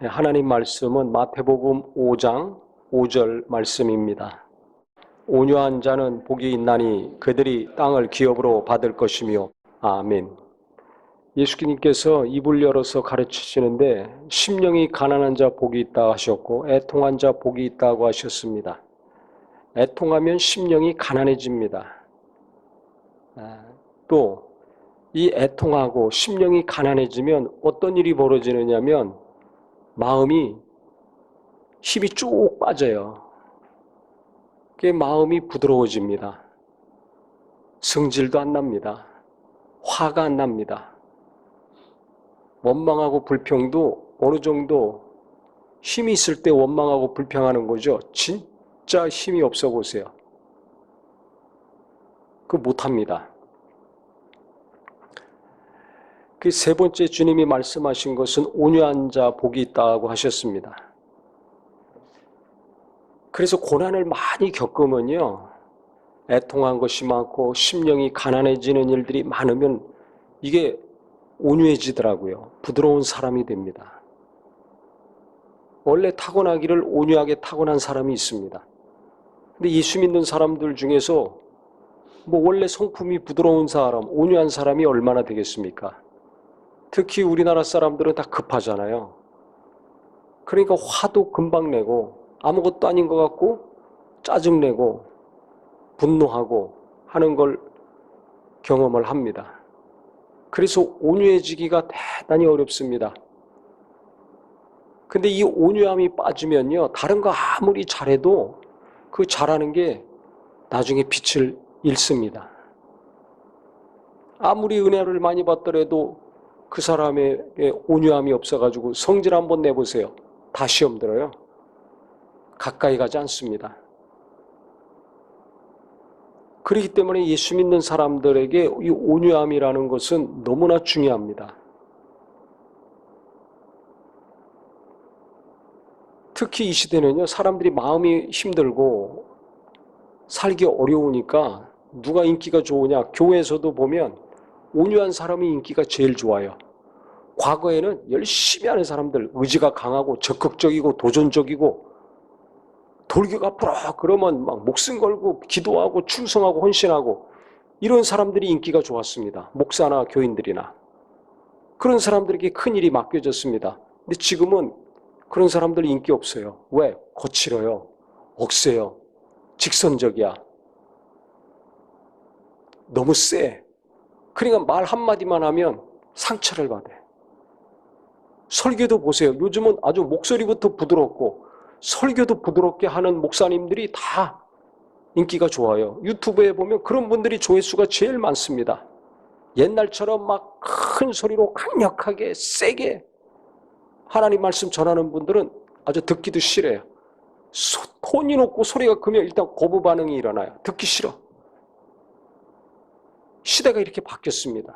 하나님 말씀은 마태복음 5장 5절 말씀입니다. 온유한 자는 복이 있나니 그들이 땅을 기업으로 받을 것이며. 아멘. 예수님께서 입을 열어서 가르치시는데 심령이 가난한 자 복이 있다 하셨고 애통한 자 복이 있다고 하셨습니다. 애통하면 심령이 가난해집니다. 또 이 애통하고 심령이 가난해지면 어떤 일이 벌어지느냐면 마음이 힘이 쭉 빠져요. 그게 마음이 부드러워집니다. 성질도 안 납니다. 화가 안 납니다. 원망하고 불평도 어느 정도 힘이 있을 때 원망하고 불평하는 거죠. 진짜 힘이 없어 보세요. 그거 못합니다. 그 세 번째 주님이 말씀하신 것은 온유한 자 복이 있다고 하셨습니다. 그래서 고난을 많이 겪으면요, 애통한 것이 많고 심령이 가난해지는 일들이 많으면 이게 온유해지더라고요. 부드러운 사람이 됩니다. 원래 타고나기를 온유하게 타고난 사람이 있습니다. 근데 예수 믿는 사람들 중에서 원래 성품이 부드러운 사람, 온유한 사람이 얼마나 되겠습니까? 특히 우리나라 사람들은 다 급하잖아요. 그러니까 화도 금방 내고 아무것도 아닌 것 같고 짜증내고 분노하고 하는 걸 경험을 합니다. 그래서 온유해지기가 대단히 어렵습니다. 근데 이 온유함이 빠지면요, 다른 거 아무리 잘해도 그 잘하는 게 나중에 빛을 잃습니다. 아무리 은혜를 많이 받더라도 그 사람에게 온유함이 없어가지고 성질 한번 내보세요. 다 시험 들어요. 가까이 가지 않습니다. 그렇기 때문에 예수 믿는 사람들에게 이 온유함이라는 것은 너무나 중요합니다. 특히 이 시대는요, 사람들이 마음이 힘들고 살기 어려우니까 누가 인기가 좋으냐? 교회에서도 보면 온유한 사람이 인기가 제일 좋아요. 과거에는 열심히 하는 사람들, 의지가 강하고 적극적이고 도전적이고 돌격 앞으로 그러면 막 목숨 걸고 기도하고 충성하고 헌신하고 이런 사람들이 인기가 좋았습니다. 목사나 교인들이나. 그런 사람들에게 큰일이 맡겨졌습니다. 근데 지금은 그런 사람들 인기 없어요. 왜? 거칠어요. 억세요. 직선적이야. 너무 세. 그러니까 말 한마디만 하면 상처를 받아요. 설교도 보세요. 요즘은 아주 목소리부터 부드럽고 설교도 부드럽게 하는 목사님들이 다 인기가 좋아요. 유튜브에 보면 그런 분들이 조회수가 제일 많습니다. 옛날처럼 막 큰 소리로 강력하게 세게 하나님 말씀 전하는 분들은 아주 듣기도 싫어요. 톤이 높고 소리가 크면 일단 거부 반응이 일어나요. 듣기 싫어. 시대가 이렇게 바뀌었습니다.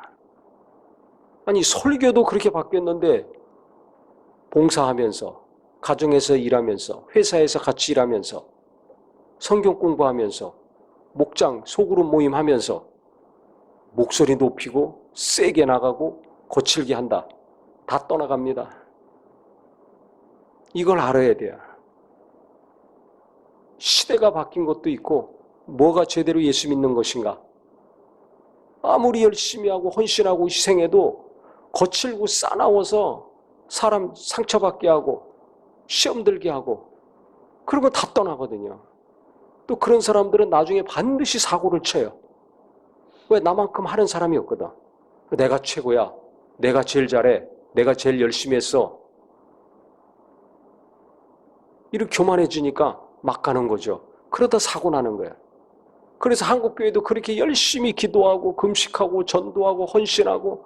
아니 설교도 그렇게 바뀌었는데 봉사하면서, 가정에서 일하면서, 회사에서 같이 일하면서, 성경 공부하면서, 목장, 소그룹 모임하면서 목소리 높이고 세게 나가고 거칠게 한다. 다 떠나갑니다. 이걸 알아야 돼요. 시대가 바뀐 것도 있고 뭐가 제대로 예수 믿는 것인가. 아무리 열심히 하고 헌신하고 희생해도 거칠고 싸나워서 사람 상처받게 하고 시험 들게 하고 그러면 다 떠나거든요. 또 그런 사람들은 나중에 반드시 사고를 쳐요. 왜? 나만큼 하는 사람이 없거든. 내가 최고야. 내가 제일 잘해. 내가 제일 열심히 했어. 이렇게 교만해지니까 막 가는 거죠. 그러다 사고 나는 거예요. 그래서 한국교회도 그렇게 열심히 기도하고 금식하고 전도하고 헌신하고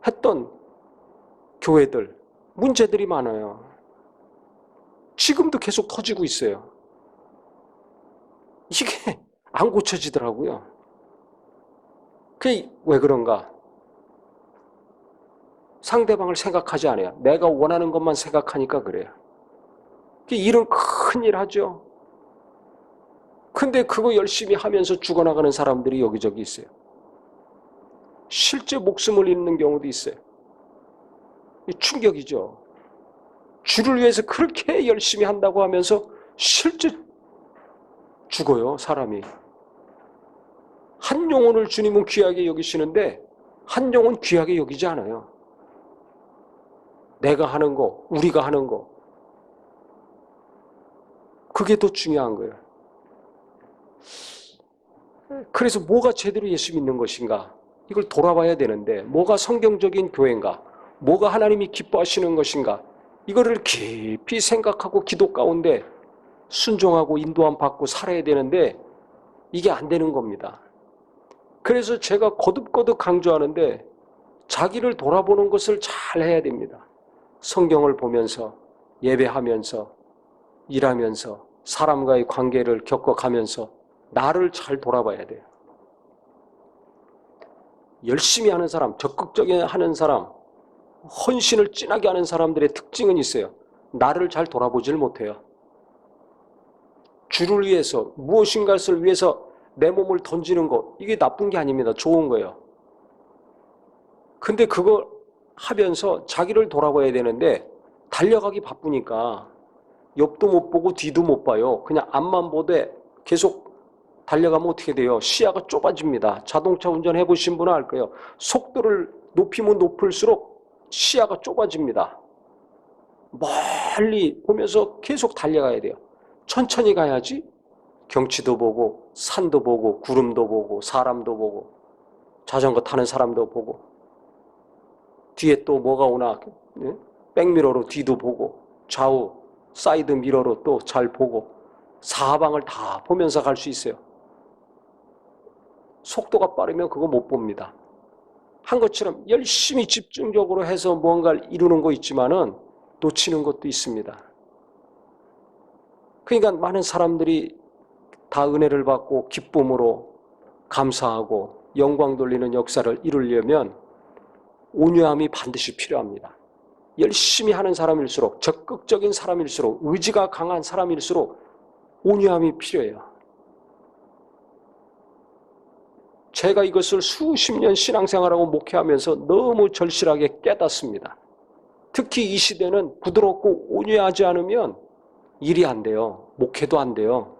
했던 교회들 문제들이 많아요. 지금도 계속 터지고 있어요. 이게 안 고쳐지더라고요. 그게 왜 그런가? 상대방을 생각하지 않아요. 내가 원하는 것만 생각하니까 그래요. 일은 큰일 하죠. 근데 그거 열심히 하면서 죽어나가는 사람들이 여기저기 있어요. 실제 목숨을 잃는 경우도 있어요. 충격이죠. 주를 위해서 그렇게 열심히 한다고 하면서 실제 죽어요, 사람이. 한 영혼을 주님은 귀하게 여기시는데 한 영혼 귀하게 여기지 않아요. 내가 하는 거, 우리가 하는 거, 그게 더 중요한 거예요. 그래서 뭐가 제대로 예수 믿는 것인가? 이걸 돌아봐야 되는데, 뭐가 성경적인 교회인가? 뭐가 하나님이 기뻐하시는 것인가? 이거를 깊이 생각하고 기도 가운데 순종하고 인도함 받고 살아야 되는데 이게 안 되는 겁니다. 그래서 제가 거듭거듭 강조하는데 자기를 돌아보는 것을 잘 해야 됩니다. 성경을 보면서, 예배하면서, 일하면서, 사람과의 관계를 겪어가면서 나를 잘 돌아봐야 돼요. 열심히 하는 사람, 적극적인 하는 사람, 헌신을 진하게 하는 사람들의 특징은 있어요. 나를 잘 돌아보질 못해요. 주를 위해서, 무엇인가를 위해서 내 몸을 던지는 것, 이게 나쁜 게 아닙니다. 좋은 거예요. 근데 그거 하면서 자기를 돌아봐야 되는데 달려가기 바쁘니까 옆도 못 보고 뒤도 못 봐요. 그냥 앞만 보되 계속 달려가면 어떻게 돼요? 시야가 좁아집니다. 자동차 운전해 보신 분은 알 거예요. 속도를 높이면 높을수록 시야가 좁아집니다. 멀리 보면서 계속 달려가야 돼요. 천천히 가야지 경치도 보고 산도 보고 구름도 보고 사람도 보고 자전거 타는 사람도 보고 뒤에 또 뭐가 오나 백미러로 뒤도 보고 좌우 사이드 미러로 또 잘 보고 사방을 다 보면서 갈 수 있어요. 속도가 빠르면 그거 못 봅니다. 한 것처럼 열심히 집중적으로 해서 뭔가를 이루는 거 있지만은 놓치는 것도 있습니다. 그러니까 많은 사람들이 다 은혜를 받고 기쁨으로 감사하고 영광 돌리는 역사를 이루려면 온유함이 반드시 필요합니다. 열심히 하는 사람일수록, 적극적인 사람일수록, 의지가 강한 사람일수록 온유함이 필요해요. 제가 이것을 수십 년 신앙생활하고 목회하면서 너무 절실하게 깨닫습니다. 특히 이 시대는 부드럽고 온유하지 않으면 일이 안 돼요. 목회도 안 돼요.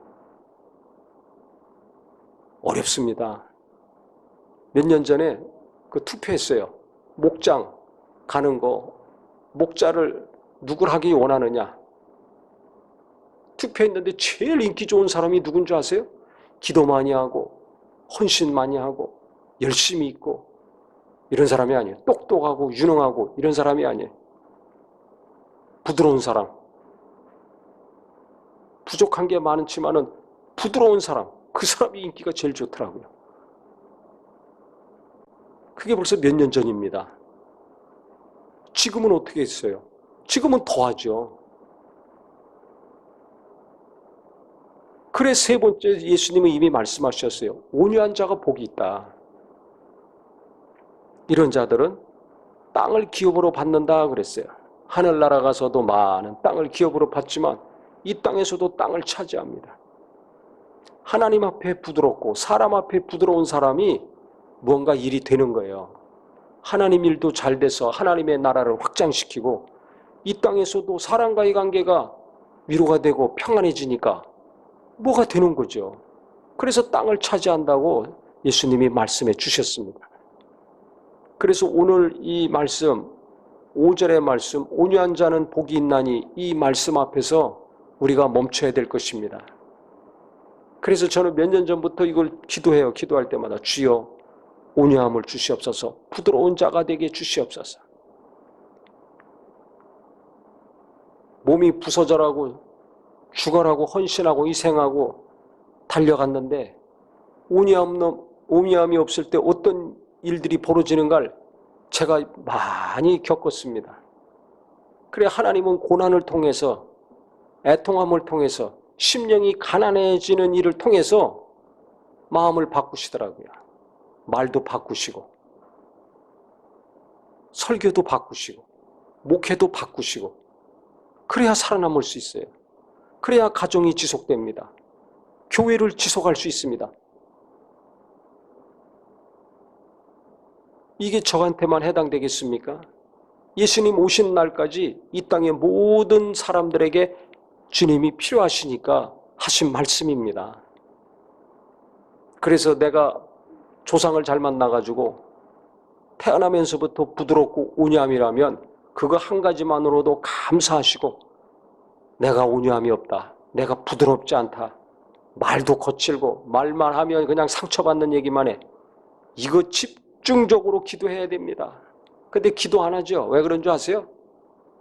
어렵습니다. 몇 년 전에 그 투표했어요. 목장 가는 거, 목자를 누굴 하기 원하느냐. 투표했는데 제일 인기 좋은 사람이 누군지 아세요? 기도 많이 하고 헌신 많이 하고 열심히 있고 이런 사람이 아니에요. 똑똑하고 유능하고 이런 사람이 아니에요. 부드러운 사람. 부족한 게 많지만은 부드러운 사람. 그 사람이 인기가 제일 좋더라고요. 그게 벌써 몇 년 전입니다. 지금은 어떻게 했어요? 지금은 더하죠. 그래 세 번째 예수님은 이미 말씀하셨어요. 온유한 자가 복이 있다. 이런 자들은 땅을 기업으로 받는다 그랬어요. 하늘나라 가서도 많은 땅을 기업으로 받지만 이 땅에서도 땅을 차지합니다. 하나님 앞에 부드럽고 사람 앞에 부드러운 사람이 무언가 일이 되는 거예요. 하나님 일도 잘 돼서 하나님의 나라를 확장시키고 이 땅에서도 사람과의 관계가 위로가 되고 평안해지니까 뭐가 되는 거죠. 그래서 땅을 차지한다고 예수님이 말씀해 주셨습니다. 그래서 오늘 이 말씀 5절의 말씀 온유한 자는 복이 있나니 이 말씀 앞에서 우리가 멈춰야 될 것입니다. 그래서 저는 몇 년 전부터 이걸 기도해요. 기도할 때마다 주여 온유함을 주시옵소서. 부드러운 자가 되게 주시옵소서. 몸이 부서져라고 죽어라고 헌신하고 희생하고 달려갔는데 온유함이 없을 때 어떤 일들이 벌어지는가를 제가 많이 겪었습니다. 그래 하나님은 고난을 통해서 애통함을 통해서 심령이 가난해지는 일을 통해서 마음을 바꾸시더라고요. 말도 바꾸시고 설교도 바꾸시고 목회도 바꾸시고 그래야 살아남을 수 있어요. 그래야 가정이 지속됩니다. 교회를 지속할 수 있습니다. 이게 저한테만 해당되겠습니까? 예수님 오신 날까지 이 땅의 모든 사람들에게 주님이 필요하시니까 하신 말씀입니다. 그래서 내가 조상을 잘 만나가지고 태어나면서부터 부드럽고 온유함이라면 그거 한 가지만으로도 감사하시고, 내가 온유함이 없다, 내가 부드럽지 않다, 말도 거칠고 말만 하면 그냥 상처받는 얘기만 해, 이거 집중적으로 기도해야 됩니다. 근데 기도 안 하죠. 왜 그런 줄 아세요?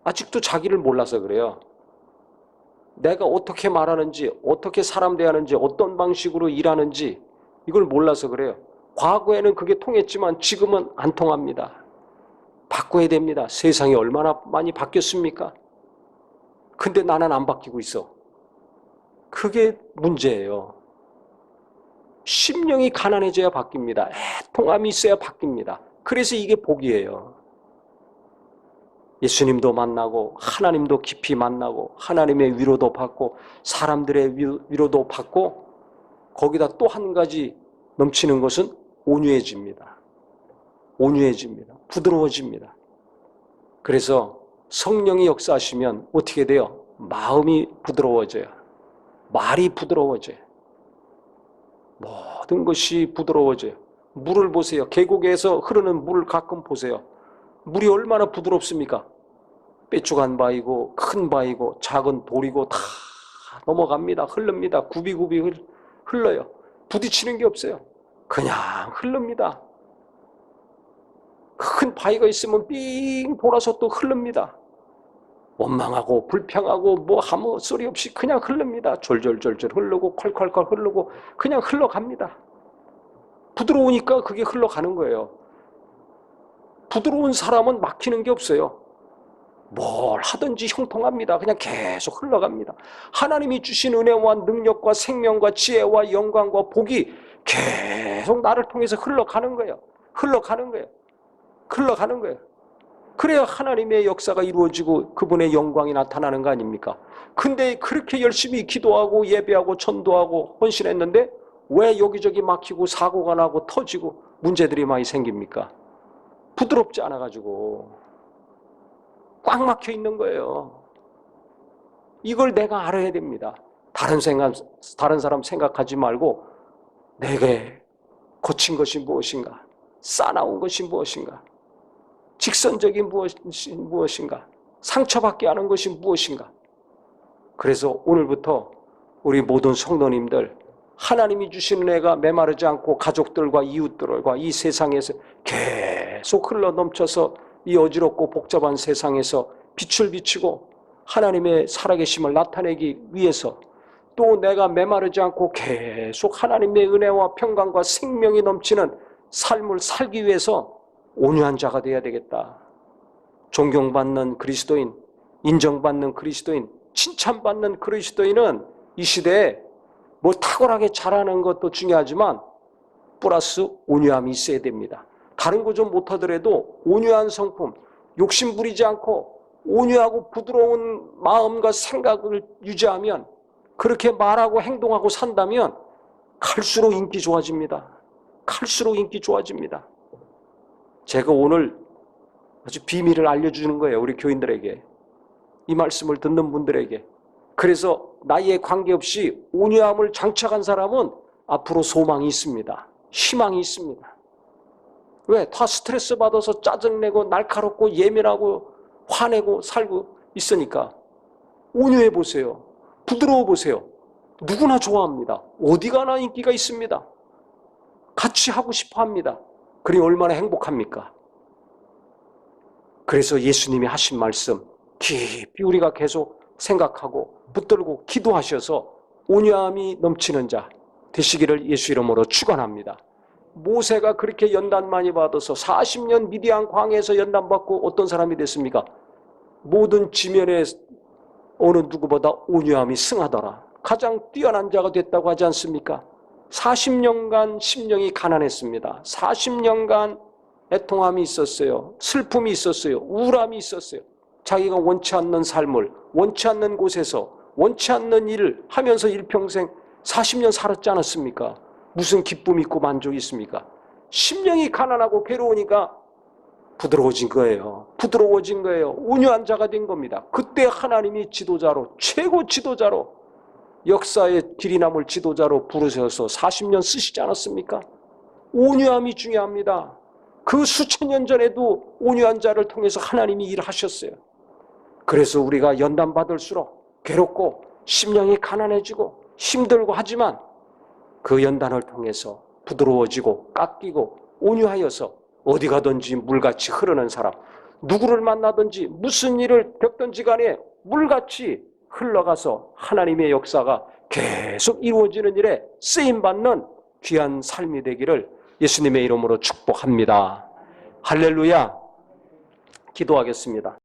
아직도 자기를 몰라서 그래요. 내가 어떻게 말하는지, 어떻게 사람 대하는지, 어떤 방식으로 일하는지 이걸 몰라서 그래요. 과거에는 그게 통했지만 지금은 안 통합니다. 바꿔야 됩니다. 세상이 얼마나 많이 바뀌었습니까? 근데 나는 안 바뀌고 있어. 그게 문제예요. 심령이 가난해져야 바뀝니다. 애통함이 있어야 바뀝니다. 그래서 이게 복이에요. 예수님도 만나고 하나님도 깊이 만나고 하나님의 위로도 받고 사람들의 위로도 받고, 거기다 또 한 가지 넘치는 것은 온유해집니다. 온유해집니다. 부드러워집니다. 그래서 성령이 역사하시면 어떻게 돼요? 마음이 부드러워져요. 말이 부드러워져요. 모든 것이 부드러워져요. 물을 보세요. 계곡에서 흐르는 물을 가끔 보세요. 물이 얼마나 부드럽습니까? 빼쭉한 바위고 큰 바위고 작은 돌이고 다 넘어갑니다. 흐릅니다. 굽이굽이 흘러요. 부딪히는 게 없어요. 그냥 흐릅니다. 큰 바위가 있으면 삥 돌아서 또 흐릅니다. 원망하고 불평하고 뭐 아무 소리 없이 그냥 흐릅니다. 졸졸졸졸 흐르고 콸콸콸 흐르고 그냥 흘러갑니다. 부드러우니까 그게 흘러가는 거예요. 부드러운 사람은 막히는 게 없어요. 뭘 하든지 형통합니다. 그냥 계속 흘러갑니다. 하나님이 주신 은혜와 능력과 생명과 지혜와 영광과 복이 계속 나를 통해서 흘러가는 거예요. 흘러가는 거예요. 흘러가는 거예요. 그래야 하나님의 역사가 이루어지고 그분의 영광이 나타나는 거 아닙니까? 근데 그렇게 열심히 기도하고 예배하고 전도하고 헌신했는데 왜 여기저기 막히고 사고가 나고 터지고 문제들이 많이 생깁니까? 부드럽지 않아가지고 꽉 막혀 있는 거예요. 이걸 내가 알아야 됩니다. 다른 사람 생각하지 말고 내게 거친 것이 무엇인가? 싸나운 것이 무엇인가? 직선적인 무엇이 무엇인가? 상처받게 하는 것이 무엇인가? 그래서 오늘부터 우리 모든 성도님들, 하나님이 주신 은혜가 메마르지 않고 가족들과 이웃들과 이 세상에서 계속 흘러넘쳐서 이 어지럽고 복잡한 세상에서 빛을 비추고 하나님의 살아계심을 나타내기 위해서, 또 내가 메마르지 않고 계속 하나님의 은혜와 평강과 생명이 넘치는 삶을 살기 위해서 온유한 자가 되어야 되겠다. 존경받는 그리스도인, 인정받는 그리스도인, 칭찬받는 그리스도인은 이 시대에 뭐 탁월하게 잘하는 것도 중요하지만 플러스 온유함이 있어야 됩니다. 다른 거 좀 못하더라도 온유한 성품, 욕심 부리지 않고 온유하고 부드러운 마음과 생각을 유지하면, 그렇게 말하고 행동하고 산다면 갈수록 인기 좋아집니다. 갈수록 인기 좋아집니다. 제가 오늘 아주 비밀을 알려주는 거예요. 우리 교인들에게, 이 말씀을 듣는 분들에게. 그래서 나이에 관계없이 온유함을 장착한 사람은 앞으로 소망이 있습니다. 희망이 있습니다. 왜? 다 스트레스 받아서 짜증내고 날카롭고 예민하고 화내고 살고 있으니까. 온유해 보세요. 부드러워 보세요. 누구나 좋아합니다. 어디 가나 인기가 있습니다. 같이 하고 싶어 합니다. 그러니 얼마나 행복합니까? 그래서 예수님이 하신 말씀 깊이 우리가 계속 생각하고 붙들고 기도하셔서 온유함이 넘치는 자 되시기를 예수 이름으로 축원합니다. 모세가 그렇게 연단 많이 받아서 40년 미디안 광야에서 연단받고 어떤 사람이 됐습니까? 모든 지면에 어느 누구보다 온유함이 승하더라. 가장 뛰어난 자가 됐다고 하지 않습니까? 40년간 심령이 가난했습니다. 40년간 애통함이 있었어요. 슬픔이 있었어요. 우울함이 있었어요. 자기가 원치 않는 삶을, 원치 않는 곳에서 원치 않는 일을 하면서 일평생 40년 살았지 않았습니까? 무슨 기쁨이 있고 만족이 있습니까? 심령이 가난하고 괴로우니까 부드러워진 거예요. 부드러워진 거예요. 온유한 자가 된 겁니다. 그때 하나님이 지도자로, 최고 지도자로, 역사의 길이 남을 지도자로 부르셔서 40년 쓰시지 않았습니까? 온유함이 중요합니다. 그 수천 년 전에도 온유한 자를 통해서 하나님이 일하셨어요. 그래서 우리가 연단 받을수록 괴롭고 심령이 가난해지고 힘들고 하지만 그 연단을 통해서 부드러워지고 깎이고 온유하여서 어디 가든지 물같이 흐르는 사람, 누구를 만나든지 무슨 일을 겪든지 간에 물같이 흘러가서 하나님의 역사가 계속 이루어지는 일에 쓰임받는 귀한 삶이 되기를 예수님의 이름으로 축복합니다. 할렐루야. 기도하겠습니다.